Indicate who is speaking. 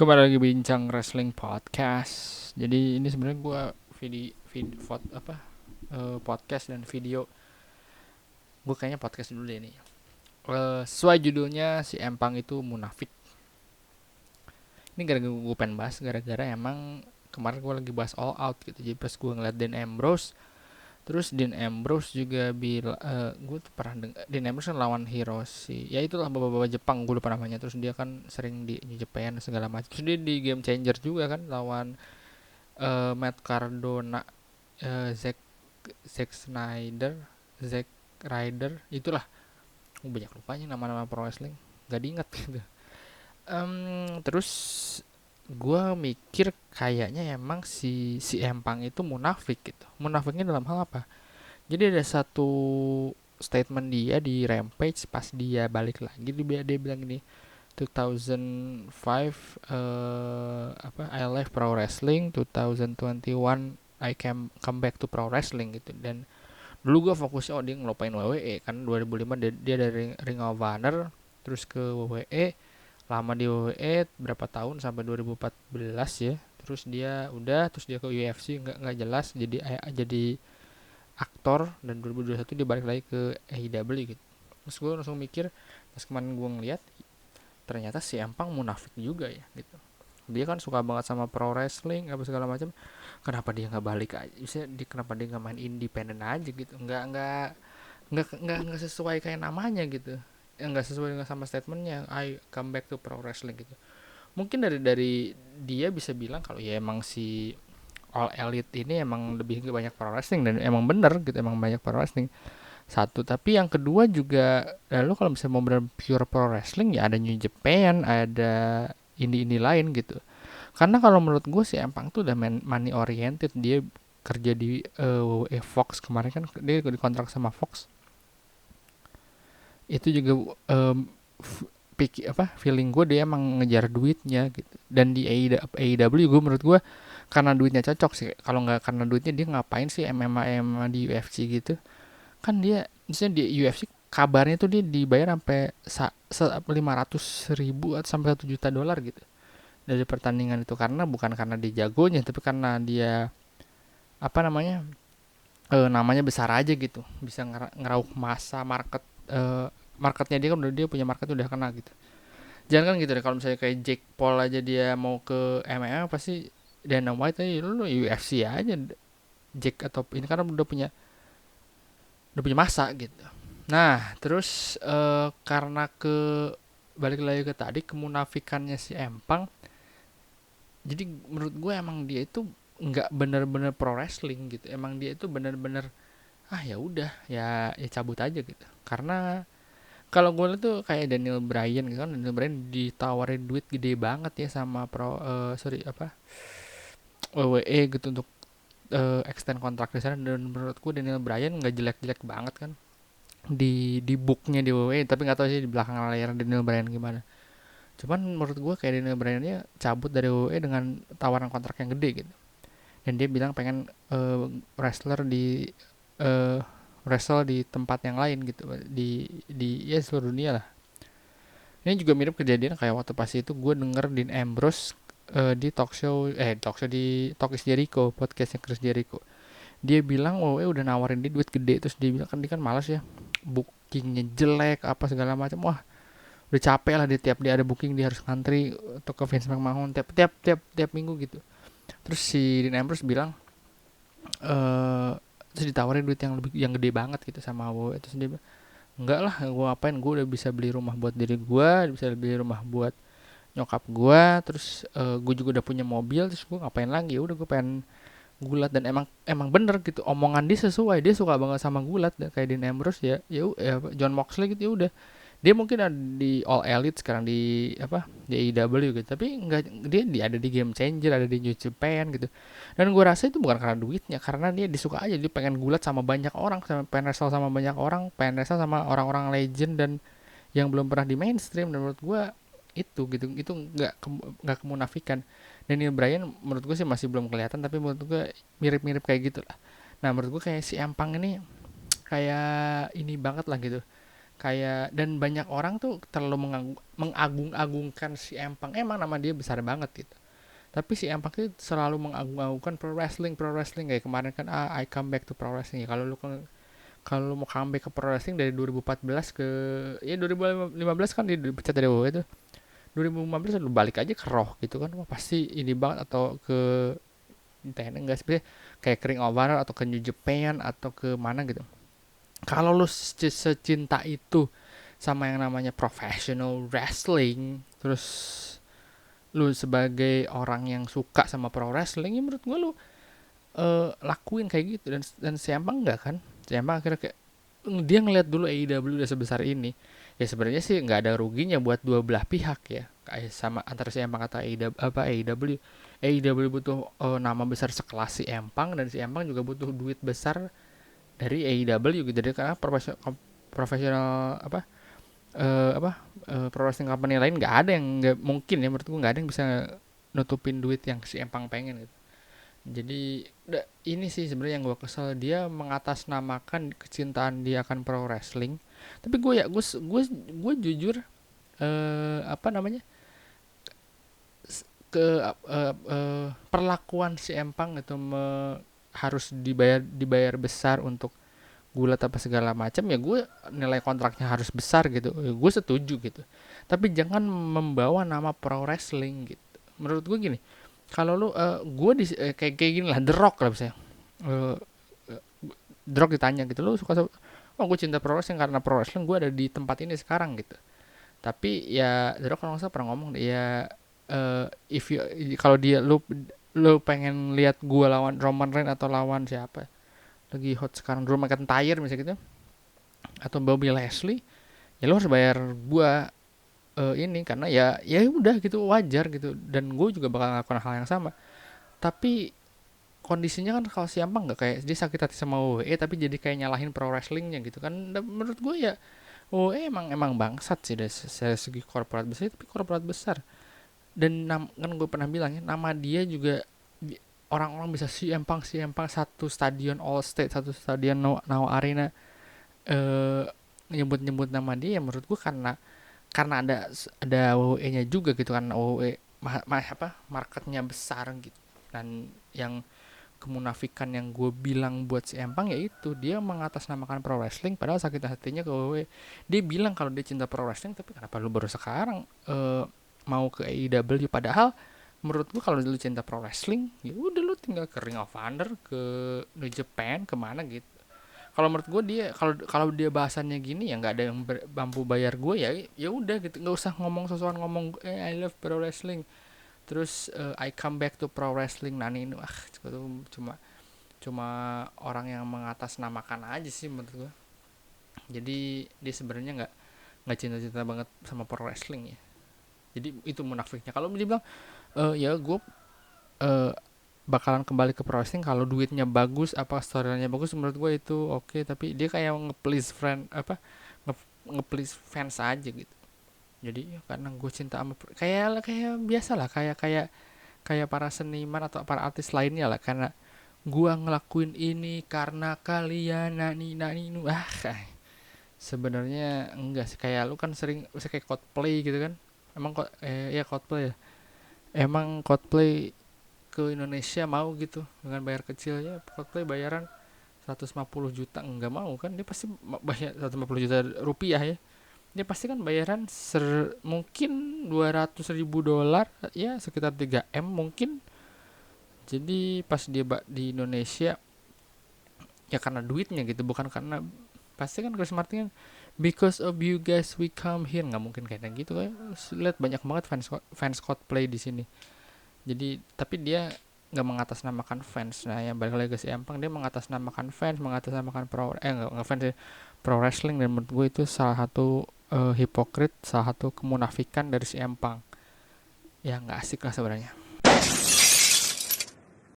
Speaker 1: Kembali lagi bincang wrestling podcast. Jadi ini sebenarnya gue podcast dan video. Gue kayaknya podcast dulu deh nih. Sesuai judulnya si Empang itu munafik. Ini gara-gara gue pengen bahas gara-gara emang kemarin gue lagi bahas All Out gitu. Jadi pas gue ngeliat Dean Ambrose, terus Dean Ambrose juga gue tuh pernah dengar Dean Ambrose kan lawan Hiroshi. Ya itulah bapak-bapak Jepang, gue lupa namanya. Terus dia kan sering di New Japan segala macam. Terus dia di Game Changer juga kan lawan Matt Cardona, Zack Zack Snyder, Zack Ryder, itulah. Banyak lupanya nama-nama pro wrestling, gak diingat gitu. Terus gue mikir kayaknya emang si Empang itu munafik gitu. Munafiknya dalam hal apa? Jadi ada satu statement dia di Rampage pas dia balik lagi, dia bilang gini, 2005 I left pro wrestling, 2021 I come back to pro wrestling gitu. Dan dulu gue fokusnya dia ngelupain WWE kan. 2005 dia dari Ring of Honor terus ke WWE, lama di WWE berapa tahun sampai 2014 ya. Terus dia ke UFC nggak jelas, jadi aktor, dan 2021 dia balik lagi ke AEW gitu. Terus gue langsung mikir pas kemarin gue ngeliat, ternyata si Empang munafik juga ya gitu. Dia kan suka banget sama pro wrestling apa segala macam. Kenapa dia nggak balik aja? Kenapa dia nggak main independen aja gitu? Nggak sesuai kayak namanya gitu. Nggak sesuai dengan sama statementnya I come back to pro wrestling gitu. Mungkin dari dia bisa bilang kalau ya emang si All Elite ini emang lebih banyak pro wrestling, dan emang bener gitu, emang banyak pro wrestling. Satu, tapi yang kedua juga, lalu kalau misalnya mau bener pure pro wrestling ya ada New Japan, ada indie-indie lain gitu. Karena kalau menurut gue si Empang tuh udah money oriented. Dia kerja di WWE Fox kemarin kan, dia dikontrak sama Fox. Itu juga feeling gue dia emang ngejar duitnya gitu. Dan di AEW gue, menurut gue karena duitnya cocok sih. Kalau nggak karena duitnya, dia ngapain sih MMA di UFC gitu. Kan dia misalnya di UFC kabarnya tuh dia dibayar sampai 500 ribu atau sampai 1 juta dolar gitu dari pertandingan itu. Karena bukan karena dia jagonya, tapi karena dia apa namanya, namanya besar aja gitu, bisa ngeraup masa marketnya. Dia kan udah, dia punya market udah kena gitu. Jangan kan gitu deh, kalau misalnya kayak Jake Paul aja dia mau ke MMA, pasti Dana White aja lu UFC aja, Jake atau ini, karena udah punya masa gitu. Nah terus karena balik lagi ke tadi kemunafikannya si Empang. Jadi menurut gue emang dia itu nggak bener-bener pro wrestling gitu. Emang dia itu bener-bener ya udah, ya cabut aja gitu. Karena kalau gue lihat tuh kayak Daniel Bryan gitu kan. Daniel Bryan ditawarin duit gede banget ya sama WWE gitu untuk extend kontrak di sana. Dan menurutku Daniel Bryan nggak jelek-jelek banget kan di booknya di WWE. Tapi nggak tahu sih di belakang layar Daniel Bryan gimana. Cuman menurut gue kayak Daniel Bryan nya cabut dari WWE dengan tawaran kontrak yang gede gitu. Dan dia bilang pengen wrestler di uh, wrestle di tempat yang lain gitu, di ya seluruh dunia lah. Ini juga mirip kejadian kayak waktu pas itu gue denger Dean Ambrose di talk show di Talk is Jericho, podcastnya Chris Jericho. Dia bilang udah nawarin dia duit gede. Terus dia bilang kan dia kan malas ya, bookingnya jelek apa segala macam. Wah, udah capek lah, dia ada booking dia harus ngantri untuk ke Vince McMahon tiap minggu gitu. Terus si Dean Ambrose bilang eh terus ditawarin duit yang gede banget gitu sama WWE. Terus dia bilang, enggak lah, gue ngapain, gue udah bisa beli rumah buat diri gue, bisa beli rumah buat nyokap gue, terus gue juga udah punya mobil, terus gue ngapain lagi, ya udah gue pengen gulat. Dan emang emang bener gitu, omongan dia sesuai, dia suka banget sama gulat. Dan kayak Dean Ambrose ya John Moxley gitu, ya udah, dia mungkin ada di All Elite sekarang, di AEW gitu, tapi nggak, dia ada di Game Changer, ada di New Japan gitu. Dan gue rasa itu bukan karena duitnya, karena dia disuka aja, dia pengen gulat sama banyak orang, pengen wrestle sama banyak orang, pengen wrestle sama orang-orang legend dan yang belum pernah di mainstream. Dan menurut gue itu nggak kemunafikan. Daniel Bryan menurut gue sih masih belum kelihatan, tapi menurut gue mirip-mirip kayak gitulah. Nah menurut gue kayak si Empang ini kayak ini banget lah gitu, Kayak dan banyak orang tuh terlalu mengagung-agungkan si Empang. Emang nama dia besar banget gitu. Tapi si Empang itu selalu mengagung-agungkan pro wrestling kayak kemarin kan I come back to pro wrestling ya. Kalau lu mau comeback ke pro wrestling dari 2014 ke ya 2015 kan dia dipecat dari WWE itu. 2015 lu balik aja ke Raw gitu kan. Wah, pasti ini banget atau ke TNA enggak sih kayak Ring of Honor atau ke New Japan atau ke mana gitu. Kalau lu secinta itu sama yang namanya professional wrestling, terus lu sebagai orang yang suka sama pro wrestling, ya menurut gue lu lakuin kayak gitu. Dan siapa enggak kan, siapa akhirnya kayak dia ngeliat dulu AEW udah sebesar ini, ya sebenarnya sih nggak ada ruginya buat dua belah pihak ya, kayak sama antara si Empang kata AEW apa AEW butuh nama besar sekelas si Empang, dan si Empang juga butuh duit besar dari AEW gitu. Jadi karena profesional apa pro wrestling company lain nggak ada yang nggak mungkin ya, menurut gue nggak ada yang bisa nutupin duit yang si Empang pengen gitu. Jadi ini sih sebenarnya yang gue kesel, dia mengatasnamakan kecintaan dia akan pro wrestling. Tapi gue jujur apa namanya perlakuan si Empang itu harus dibayar besar untuk gulat apa segala macam, ya gue nilai kontraknya harus besar gitu, ya gue setuju gitu. Tapi jangan membawa nama pro wrestling gitu. Menurut gue gini, kalau lu gue kayak gini lah, The Rock lah misalnya. Eh, The Rock ditanya gitu, lu suka, oh gue cinta pro wrestling karena pro wrestling gue ada di tempat ini sekarang gitu. Tapi ya The Rock kalau nggak salah pernah ngomong ya, if you kalau dia lu pengen lihat gue lawan Roman Reigns atau lawan siapa lagi hot sekarang, Drew McIntyre misalnya gitu, atau Bobby Lashley, ya lu harus bayar gue ini karena ya udah gitu, wajar gitu, dan gue juga bakal ngelakuin hal yang sama. Tapi kondisinya kan kalau siapa nggak kayak dia sakit hati sama WWE tapi jadi kayak nyalahin pro wrestlingnya gitu kan. Dan menurut gue ya WWE emang bangsat sih dari segi korporat besar, tapi korporat besar. Dan kan gue pernah bilang ya, nama dia juga orang-orang bisa si empang satu stadion All State, satu stadion Now Arena eh nyebut-nyebut nama dia, ya menurut gue karena ada WWE-nya juga gitu kan. WWE marketnya besar gitu. Dan yang kemunafikan yang gue bilang buat si Empang yaitu dia mengatasnamakan pro wrestling padahal sakit hatinya ke WWE. Dia bilang kalau dia cinta pro wrestling, tapi kenapa lu baru sekarang mau ke AEW? Padahal menurut gue kalau lu cinta pro wrestling, ya udah lu tinggal ke Ring of Honor, ke New Japan, kemana gitu. Kalau menurut gue dia kalau dia bahasannya gini ya nggak ada yang mampu bayar gue, ya udah gitu, nggak usah ngomong sesuatu, ngomong I love pro wrestling terus I come back to pro wrestling nani ini, itu cuma cuma orang yang mengatasnamakan aja sih menurut gue. Jadi dia sebenarnya nggak cinta-cinta banget sama pro wrestling ya. Jadi itu munafiknya. Kalau dia bilang ya gue uh, bakalan kembali ke pro wrestling kalau duitnya bagus, apa storynya bagus, menurut gue itu oke. Tapi dia kayak nge-please friend apa nge-please fans aja gitu. Jadi ya karena gue cinta sama kayak biasa lah, kayak para seniman atau para artis lainnya lah, karena gua ngelakuin ini karena kalian nani nani nu sebenarnya enggak sih. Kayak lu kan sering kayak Coldplay gitu kan. Emang kok ya Coldplay ya, emang Coldplay ke Indonesia mau gitu dengan bayar kecilnya. Coldplay bayaran 150 juta enggak mau kan, dia pasti bayar 150 juta rupiah ya, dia pasti kan bayaran mungkin 200 ribu dolar, ya sekitar 3 M mungkin. Jadi pas dia di Indonesia ya karena duitnya gitu, bukan karena, pasti kan Chris Martin kan because of you guys we come here, nggak mungkin kayak gitu kan. Lihat banyak banget fans Coldplay di sini. Jadi tapi dia nggak mengatasnamakan fans. Nah yang balik lagi ke si Empang, dia mengatasnamakan fans, mengatasnamakan nggak fans ya, pro wrestling. Dan menurut gue itu salah satu hipokrit, salah satu kemunafikan dari si Empang, ya nggak asik lah sebenarnya.